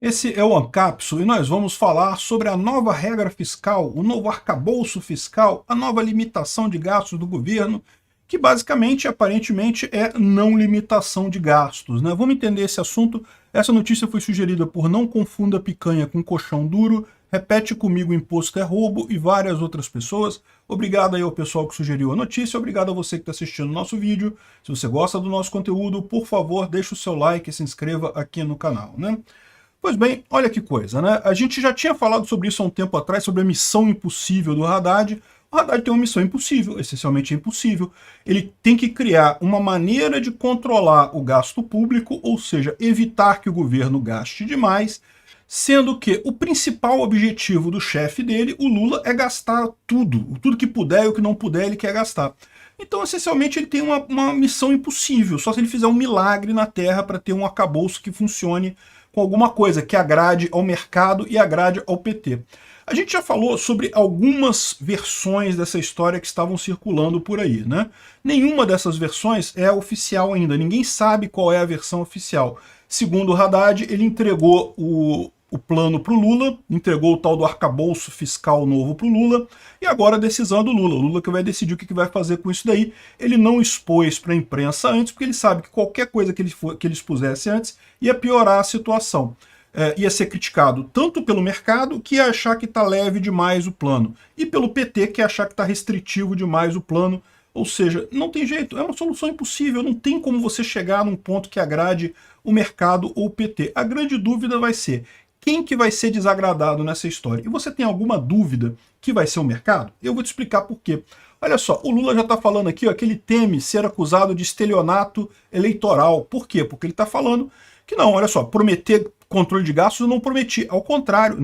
Esse é o Ancapso e nós vamos falar sobre a nova regra fiscal, o novo arcabouço fiscal, a nova limitação de gastos do governo, que basicamente, aparentemente, é não limitação de gastos, né? Vamos entender esse assunto. Essa notícia foi sugerida por Não Confunda Picanha com Colchão Duro, Repete Comigo Imposto é Roubo e várias outras pessoas. Obrigado aí ao pessoal que sugeriu a notícia, obrigado a você que está assistindo o nosso vídeo. Se você gosta do nosso conteúdo, por favor, deixe o seu like e se inscreva aqui no canal, né? Pois bem, olha que coisa, né? A gente já tinha falado sobre isso há um tempo atrás, sobre a missão impossível do Haddad. O Haddad tem uma missão impossível, essencialmente impossível. Ele tem que criar uma maneira de controlar o gasto público, ou seja, evitar que o governo gaste demais, sendo que o principal objetivo do chefe dele, o Lula, é gastar tudo que puder e o que não puder ele quer gastar. Então, essencialmente, ele tem uma missão impossível, só se ele fizer um milagre na Terra para ter um arcabouço que funcione com alguma coisa que agrade ao mercado e agrade ao PT. A gente já falou sobre algumas versões dessa história que estavam circulando por aí, né? Nenhuma dessas versões é oficial ainda, ninguém sabe qual é a versão oficial. Segundo o Haddad, ele entregou o plano para o Lula, entregou o tal do arcabouço fiscal novo para o Lula, e agora a decisão é do Lula. O Lula que vai decidir o que vai fazer com isso daí. Ele não expôs para a imprensa antes, porque ele sabe que qualquer coisa que ele expusesse antes ia piorar a situação. Ia ser criticado tanto pelo mercado, que ia achar que está leve demais o plano, e pelo PT, que ia achar que está restritivo demais o plano. Ou seja, não tem jeito, é uma solução impossível, não tem como você chegar num ponto que agrade o mercado ou o PT. A grande dúvida vai ser quem que vai ser desagradado nessa história. E você tem alguma dúvida que vai ser o mercado? Eu vou te explicar por quê. Olha só, o Lula já está falando aqui ó, que ele teme ser acusado de estelionato eleitoral. Por quê? Porque ele está falando que não, olha só, prometer controle de gastos eu não prometi. Ao contrário,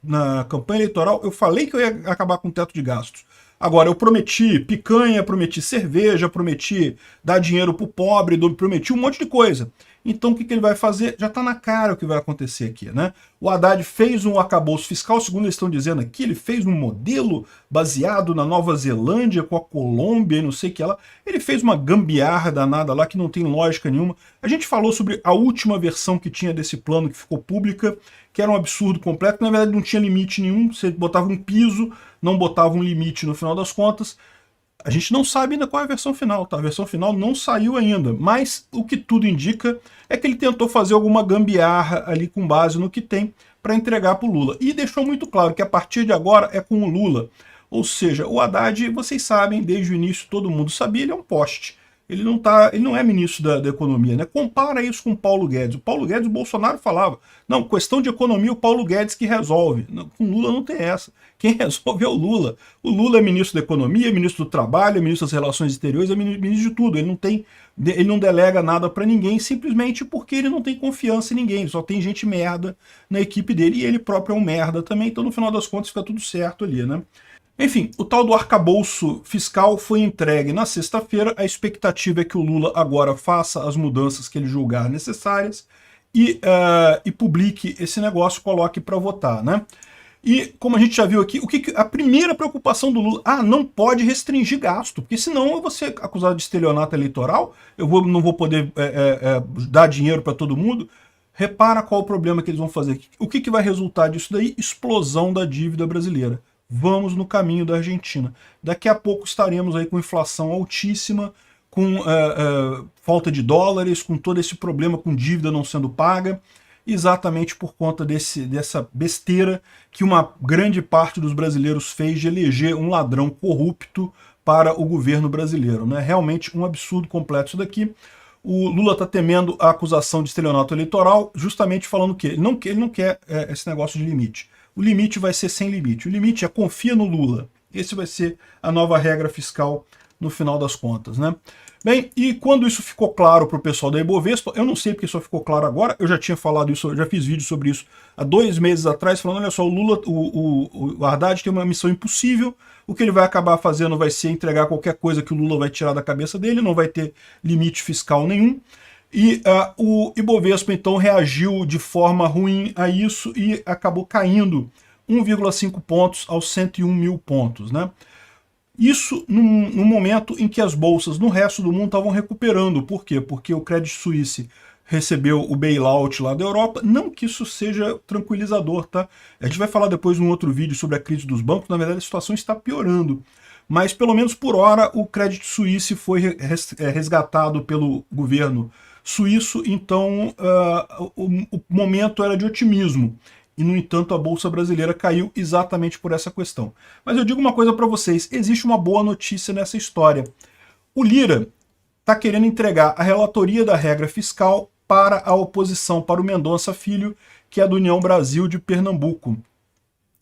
na campanha eleitoral eu falei que eu ia acabar com o teto de gastos. Agora, eu prometi picanha, prometi cerveja, prometi dar dinheiro pro pobre, prometi um monte de coisa. Então, o que ele vai fazer? Já está na cara o que vai acontecer aqui, né? O Haddad fez um arcabouço fiscal, segundo eles estão dizendo aqui, ele fez um modelo baseado na Nova Zelândia, com a Colômbia e não sei o que lá. Ele fez uma gambiarra danada lá que não tem lógica nenhuma. A gente falou sobre a última versão que tinha desse plano que ficou pública, que era um absurdo completo, que na verdade não tinha limite nenhum, você botava um piso, não botava um limite no final das contas. A gente não sabe ainda qual é a versão final, tá? A versão final não saiu ainda, mas o que tudo indica é que ele tentou fazer alguma gambiarra ali com base no que tem para entregar para o Lula. E deixou muito claro que a partir de agora é com o Lula. Ou seja, o Haddad, vocês sabem, desde o início todo mundo sabia, ele é um poste. Ele não é ministro da Economia, né? Compara isso com o Paulo Guedes. O Paulo Guedes, o Bolsonaro falava, não, questão de economia o Paulo Guedes que resolve. Não, com Lula não tem essa. Quem resolve é o Lula. O Lula é ministro da Economia, é ministro do Trabalho, é ministro das Relações Exteriores, é ministro de tudo. Ele não delega nada para ninguém, simplesmente porque ele não tem confiança em ninguém. Só tem gente merda na equipe dele e ele próprio é um merda também. Então, no final das contas, fica tudo certo ali, né? Enfim, o tal do arcabouço fiscal foi entregue na sexta-feira. A expectativa é que o Lula agora faça as mudanças que ele julgar necessárias e publique esse negócio, coloque para votar, né? E, como a gente já viu aqui, a primeira preocupação do Lula, não pode restringir gasto, porque senão eu vou ser acusado de estelionato eleitoral, não vou poder dar dinheiro para todo mundo. Repara qual o problema que eles vão fazer. O que vai resultar disso daí? Explosão da dívida brasileira. Vamos no caminho da Argentina. Daqui a pouco estaremos aí com inflação altíssima, com falta de dólares, com todo esse problema com dívida não sendo paga, exatamente por conta dessa besteira que uma grande parte dos brasileiros fez de eleger um ladrão corrupto para o governo brasileiro, né? Realmente um absurdo completo isso daqui. O Lula está temendo a acusação de estelionato eleitoral, justamente falando que ele não quer esse negócio de limite. O limite vai ser sem limite. O limite é confia no Lula. Esse vai ser a nova regra fiscal no final das contas, né? Bem, e quando isso ficou claro para o pessoal da Ibovespa, eu não sei porque só ficou claro agora, eu já tinha falado isso, eu já fiz vídeo sobre isso há 2 meses atrás, falando, olha só, o Lula, o Haddad tem uma missão impossível, o que ele vai acabar fazendo vai ser entregar qualquer coisa que o Lula vai tirar da cabeça dele, não vai ter limite fiscal nenhum. E o Ibovespa, então, reagiu de forma ruim a isso e acabou caindo 1,5 pontos aos 101 mil pontos, né? Isso num momento em que as bolsas no resto do mundo estavam recuperando. Por quê? Porque o Credit Suisse recebeu o bailout lá da Europa. Não que isso seja tranquilizador, tá? A gente vai falar depois num outro vídeo sobre a crise dos bancos. Na verdade, a situação está piorando. Mas, pelo menos por hora, o Credit Suisse foi resgatado pelo governo suíço, então o momento era de otimismo. E, no entanto, a Bolsa Brasileira caiu exatamente por essa questão. Mas eu digo uma coisa para vocês, existe uma boa notícia nessa história. O Lira está querendo entregar a relatoria da regra fiscal para a oposição, para o Mendonça Filho, que é do União Brasil de Pernambuco.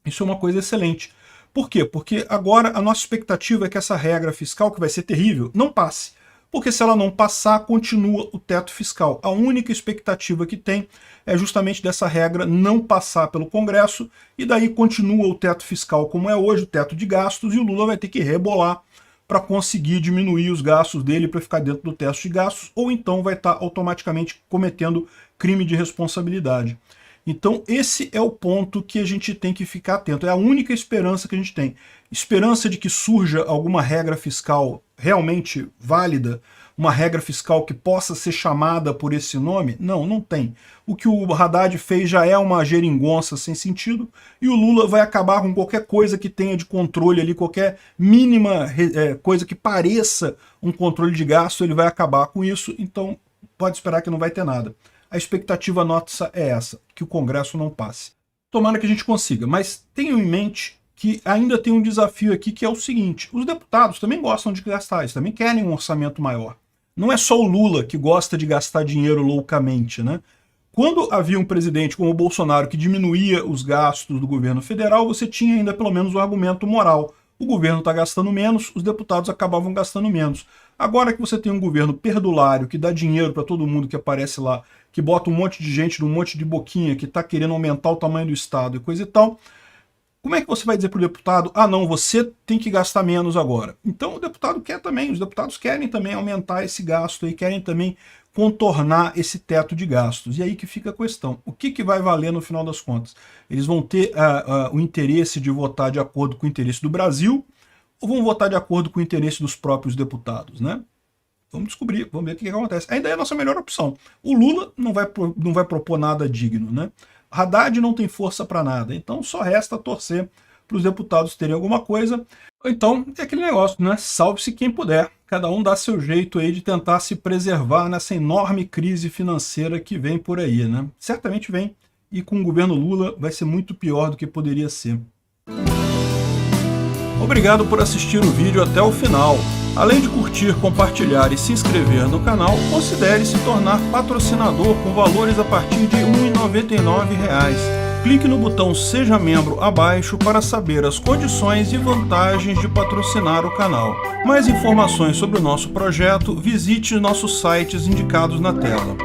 Isso é uma coisa excelente. Por quê? Porque agora a nossa expectativa é que essa regra fiscal, que vai ser terrível, não passe. Porque se ela não passar, continua o teto fiscal. A única expectativa que tem é justamente dessa regra não passar pelo Congresso, e daí continua o teto fiscal como é hoje, o teto de gastos, e o Lula vai ter que rebolar para conseguir diminuir os gastos dele para ficar dentro do teto de gastos, ou então vai estar automaticamente cometendo crime de responsabilidade. Então esse é o ponto que a gente tem que ficar atento, é a única esperança que a gente tem. Esperança de que surja alguma regra fiscal realmente válida, uma regra fiscal que possa ser chamada por esse nome? Não, não tem. O que o Haddad fez já é uma geringonça sem sentido, e o Lula vai acabar com qualquer coisa que tenha de controle ali, qualquer mínima coisa que pareça um controle de gasto, ele vai acabar com isso, então pode esperar que não vai ter nada. A expectativa nossa é essa, que o Congresso não passe. Tomara que a gente consiga, mas tenham em mente que ainda tem um desafio aqui, que é o seguinte: os deputados também gostam de gastar, eles também querem um orçamento maior. Não é só o Lula que gosta de gastar dinheiro loucamente, né? Quando havia um presidente como o Bolsonaro que diminuía os gastos do governo federal, você tinha ainda pelo menos o argumento moral. O governo está gastando menos, os deputados acabavam gastando menos. Agora que você tem um governo perdulário, que dá dinheiro para todo mundo que aparece lá, que bota um monte de gente num monte de boquinha, que está querendo aumentar o tamanho do Estado e coisa e tal, como é que você vai dizer para o deputado, ah não, você tem que gastar menos agora? Então o deputado quer também, os deputados querem também aumentar esse gasto e querem também contornar esse teto de gastos. E aí que fica a questão, o que vai valer no final das contas? Eles vão ter o interesse de votar de acordo com o interesse do Brasil, ou vão votar de acordo com o interesse dos próprios deputados, né? Vamos descobrir, vamos ver o que acontece. Ainda é a nossa melhor opção. O Lula não vai propor nada digno, né? Haddad não tem força para nada, então só resta torcer para os deputados terem alguma coisa. Então é aquele negócio, né? Salve-se quem puder. Cada um dá seu jeito aí de tentar se preservar nessa enorme crise financeira que vem por aí, né? Certamente vem, e com o governo Lula vai ser muito pior do que poderia ser. Obrigado por assistir o vídeo até o final. Além de curtir, compartilhar e se inscrever no canal, considere se tornar patrocinador com valores a partir de R$ 1,99. Clique no botão Seja Membro abaixo para saber as condições e vantagens de patrocinar o canal. Mais informações sobre o nosso projeto, visite nossos sites indicados na tela.